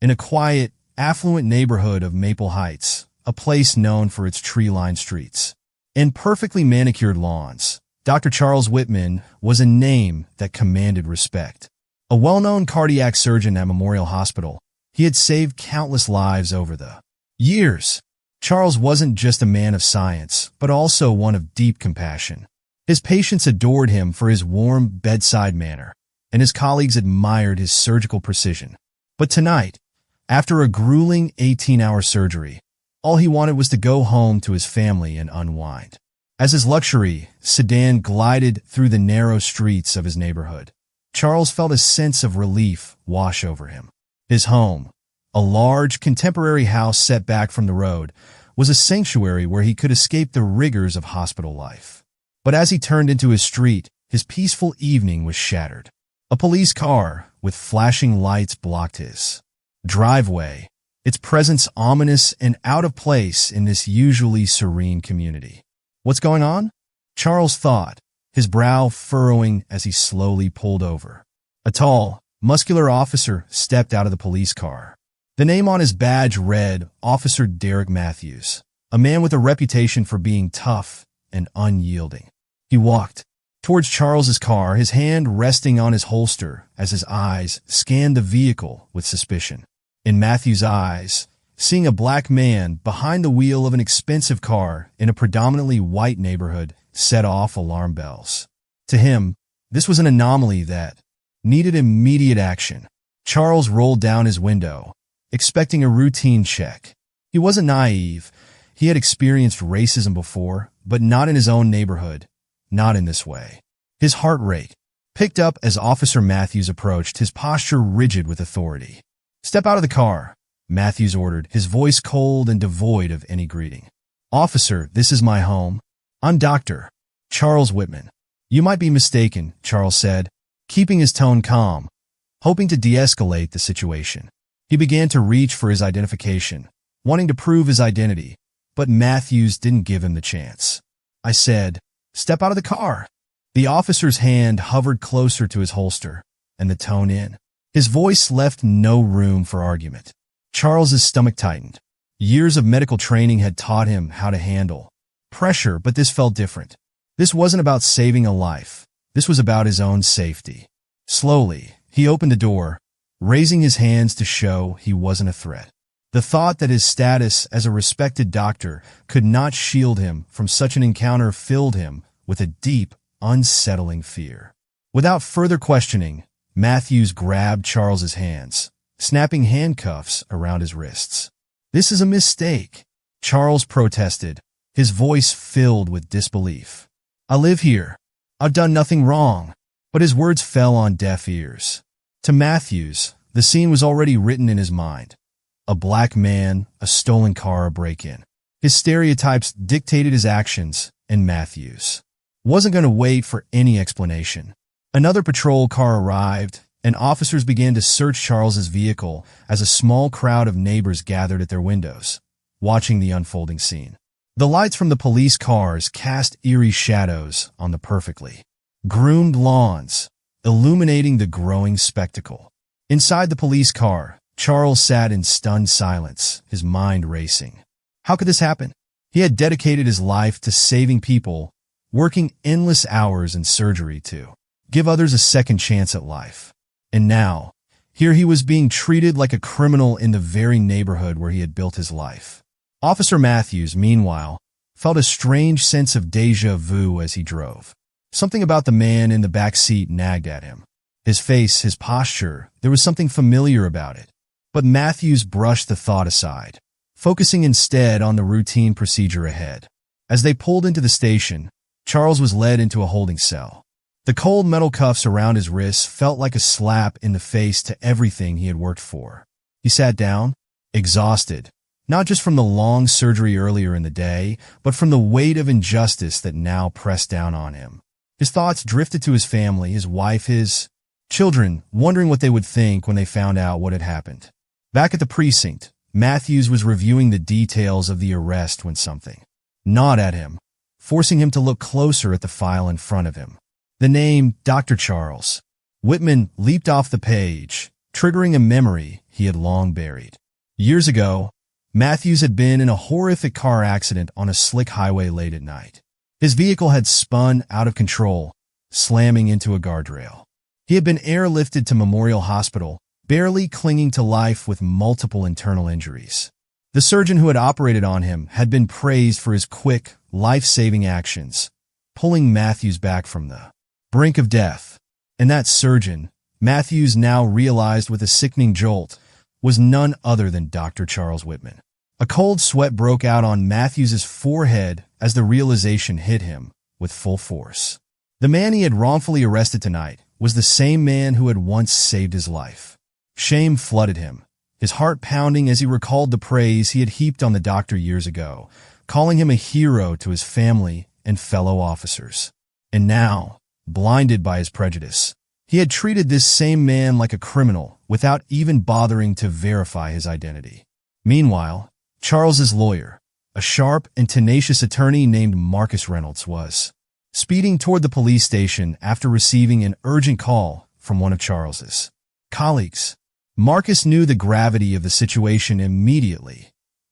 in a quiet, affluent neighborhood of Maple Heights, a place known for its tree-lined streets and perfectly manicured lawns. Dr. Charles Whitman was a name that commanded respect. A well-known cardiac surgeon at Memorial Hospital, he had saved countless lives over the years. Charles wasn't just a man of science, but also one of deep compassion. His patients adored him for his warm bedside manner, and his colleagues admired his surgical precision. But tonight, after a grueling 18-hour surgery, all he wanted was to go home to his family and unwind. As his luxury sedan glided through the narrow streets of his neighborhood, Charles felt a sense of relief wash over him. His home, a large, contemporary house set back from the road, was a sanctuary where he could escape the rigors of hospital life. But as he turned into his street, his peaceful evening was shattered. A police car with flashing lights blocked his driveway, its presence ominous and out of place in this usually serene community. What's going on? Charles thought, his brow furrowing as he slowly pulled over. A tall, muscular officer stepped out of the police car. The name on his badge read Officer Derrick Matthews, a man with a reputation for being tough and unyielding. He walked towards Charles's car, his hand resting on his holster as his eyes scanned the vehicle with suspicion. In Matthews' eyes, seeing a black man behind the wheel of an expensive car in a predominantly white neighborhood set off alarm bells. To him, this was an anomaly that needed immediate action. Charles rolled down his window, expecting a routine check. He wasn't naive. He had experienced racism before, but not in his own neighborhood, not in this way. His heart rate picked up as Officer Matthews approached, his posture rigid with authority. "Step out of the car," Matthews ordered, his voice cold and devoid of any greeting. "Officer, this is my home. I'm Dr. Charles Whitman." "You might be mistaken," Charles said, keeping his tone calm, hoping to de-escalate the situation. He began to reach for his identification, wanting to prove his identity, but Matthews didn't give him the chance. "I said, step out of the car." The officer's hand hovered closer to his holster, and the tone in his voice left no room for argument. Charles's stomach tightened. Years of medical training had taught him how to handle pressure, but this felt different. This wasn't about saving a life. This was about his own safety. Slowly, he opened the door, raising his hands to show he wasn't a threat. The thought that his status as a respected doctor could not shield him from such an encounter filled him with a deep, unsettling fear. Without further questioning, Matthews grabbed Charles's hands, snapping handcuffs around his wrists. "This is a mistake," Charles protested, his voice filled with disbelief. "I live here. I've done nothing wrong." But his words fell on deaf ears. To Matthews, the scene was already written in his mind. A black man, a stolen car, a break-in. His stereotypes dictated his actions, and Matthews wasn't going to wait for any explanation. Another patrol car arrived, and officers began to search Charles's vehicle as a small crowd of neighbors gathered at their windows, watching the unfolding scene. The lights from the police cars cast eerie shadows on the perfectly groomed lawns, illuminating the growing spectacle. Inside the police car, Charles sat in stunned silence, his mind racing. How could this happen? He had dedicated his life to saving people, working endless hours in surgery to give others a second chance at life. And now, here he was being treated like a criminal in the very neighborhood where he had built his life. Officer Matthews, meanwhile, felt a strange sense of déjà vu as he drove. Something about the man in the back seat nagged at him. His face, his posture, there was something familiar about it. But Matthews brushed the thought aside, focusing instead on the routine procedure ahead. As they pulled into the station, Charles was led into a holding cell. The cold metal cuffs around his wrists felt like a slap in the face to everything he had worked for. He sat down, exhausted, not just from the long surgery earlier in the day, but from the weight of injustice that now pressed down on him. His thoughts drifted to his family, his wife, his children, wondering what they would think when they found out what had happened. Back at the precinct, Matthews was reviewing the details of the arrest when something gnawed at him, forcing him to look closer at the file in front of him. The name, Dr. Charles Whitman, leaped off the page, triggering a memory he had long buried. Years ago, Matthews had been in a horrific car accident on a slick highway late at night. His vehicle had spun out of control, slamming into a guardrail. He had been airlifted to Memorial Hospital, barely clinging to life with multiple internal injuries. The surgeon who had operated on him had been praised for his quick, life-saving actions, pulling Matthews back from the brink of death. And that surgeon, Matthews now realized with a sickening jolt, was none other than Dr. Charles Whitman. A cold sweat broke out on Matthews's forehead as the realization hit him with full force. The man he had wrongfully arrested tonight was the same man who had once saved his life. Shame flooded him, his heart pounding as he recalled the praise he had heaped on the doctor years ago, calling him a hero to his family and fellow officers. And now, blinded by his prejudice, he had treated this same man like a criminal without even bothering to verify his identity. Meanwhile, Charles's lawyer, a sharp and tenacious attorney named Marcus Reynolds, was speeding toward the police station after receiving an urgent call from one of Charles's colleagues. Marcus knew the gravity of the situation immediately.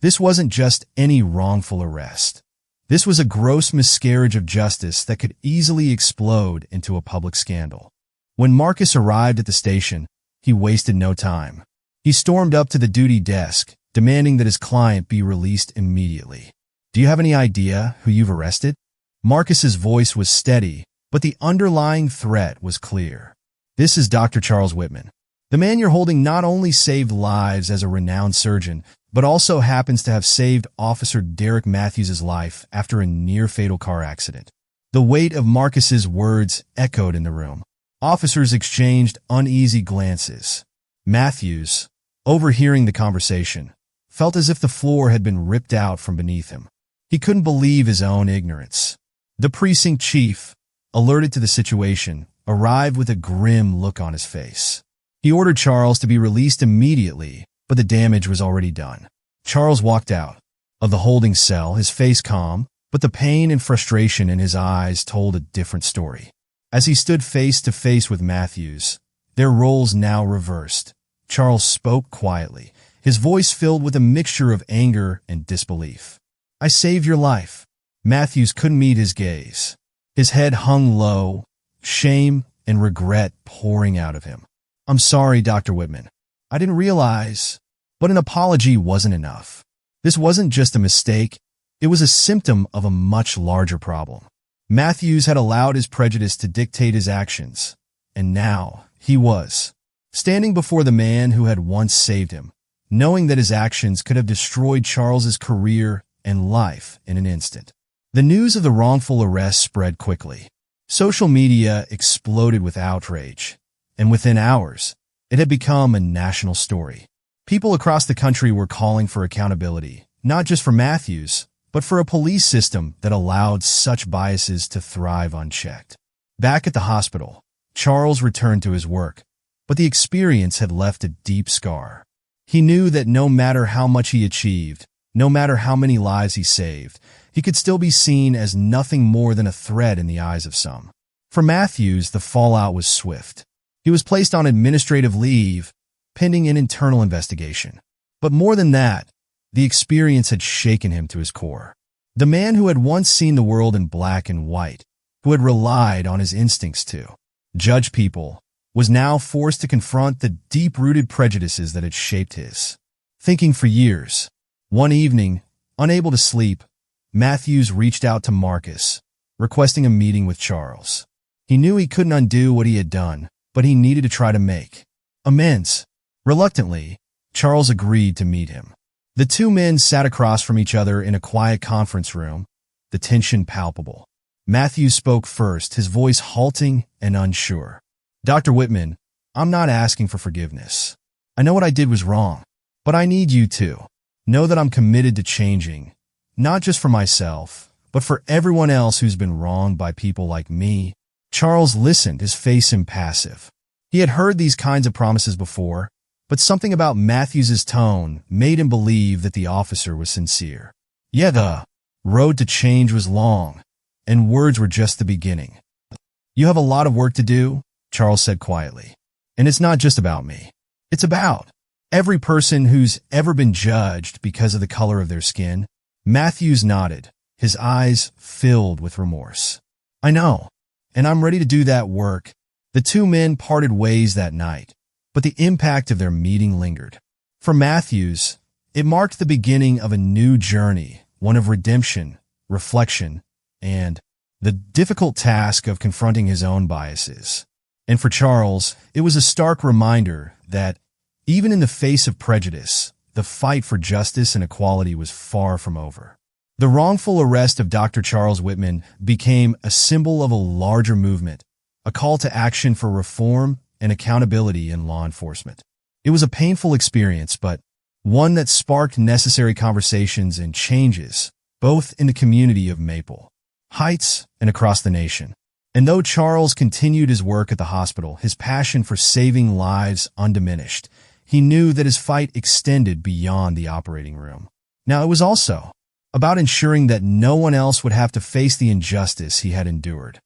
This wasn't just any wrongful arrest. This was a gross miscarriage of justice that could easily explode into a public scandal. When Marcus arrived at the station, he wasted no time. He stormed up to the duty desk, demanding that his client be released immediately. "Do you have any idea who you've arrested?" Marcus's voice was steady, but the underlying threat was clear. "This is Dr. Charles Whitman. The man you're holding not only saved lives as a renowned surgeon, but also happens to have saved Officer Derrick Matthews' life after a near-fatal car accident." The weight of Marcus's words echoed in the room. Officers exchanged uneasy glances. Matthews, overhearing the conversation, felt as if the floor had been ripped out from beneath him. He couldn't believe his own ignorance. The precinct chief, alerted to the situation, arrived with a grim look on his face. He ordered Charles to be released immediately, but the damage was already done. Charles walked out of the holding cell, his face calm, but the pain and frustration in his eyes told a different story. As he stood face to face with Matthews, their roles now reversed. Charles spoke quietly, his voice filled with a mixture of anger and disbelief. "I saved your life." Matthews couldn't meet his gaze. His head hung low, shame and regret pouring out of him. "I'm sorry, Dr. Whitman. I didn't realize." But an apology wasn't enough. This wasn't just a mistake, it was a symptom of a much larger problem. Matthews had allowed his prejudice to dictate his actions, and now he was standing before the man who had once saved him, knowing that his actions could have destroyed Charles's career and life in an instant. The news of the wrongful arrest spread quickly. Social media exploded with outrage, and within hours, it had become a national story. People across the country were calling for accountability, not just for Matthews, but for a police system that allowed such biases to thrive unchecked. Back at the hospital, Charles returned to his work, but the experience had left a deep scar. He knew that no matter how much he achieved, no matter how many lives he saved, he could still be seen as nothing more than a threat in the eyes of some. For Matthews, the fallout was swift. He was placed on administrative leave, pending an internal investigation. But more than that, the experience had shaken him to his core. The man who had once seen the world in black and white, who had relied on his instincts to judge people, was now forced to confront the deep-rooted prejudices that had shaped his thinking for years. One evening, unable to sleep, Matthews reached out to Marcus, requesting a meeting with Charles. He knew he couldn't undo what he had done, but he needed to try to make amends. Reluctantly, Charles agreed to meet him. The two men sat across from each other in a quiet conference room, the tension palpable. Matthews spoke first, his voice halting and unsure. "Dr. Whitman, I'm not asking for forgiveness. I know what I did was wrong, but I need you to know that I'm committed to changing, not just for myself, but for everyone else who's been wronged by people like me." Charles listened, his face impassive. He had heard these kinds of promises before, but something about Matthews's tone made him believe that the officer was sincere. Yeah, the road to change was long, and words were just the beginning. "You have a lot of work to do," Charles said quietly. "And it's not just about me. It's about Every person who's ever been judged because of the color of their skin. Matthews nodded, his eyes filled with remorse. I know, and I'm ready to do that work. The two men parted ways that night, but the impact of their meeting lingered. For Matthews, it marked the beginning of a new journey, one of redemption, reflection, and the difficult task of confronting his own biases. And for Charles, it was a stark reminder that, even in the face of prejudice, the fight for justice and equality was far from over. The wrongful arrest of Dr. Charles Whitman became a symbol of a larger movement, a call to action for reform and accountability in law enforcement. It was a painful experience, but one that sparked necessary conversations and changes, both in the community of Maple Heights and across the nation. And though Charles continued his work at the hospital, his passion for saving lives undiminished, he knew that his fight extended beyond the operating room. Now, it was also about ensuring that no one else would have to face the injustice he had endured.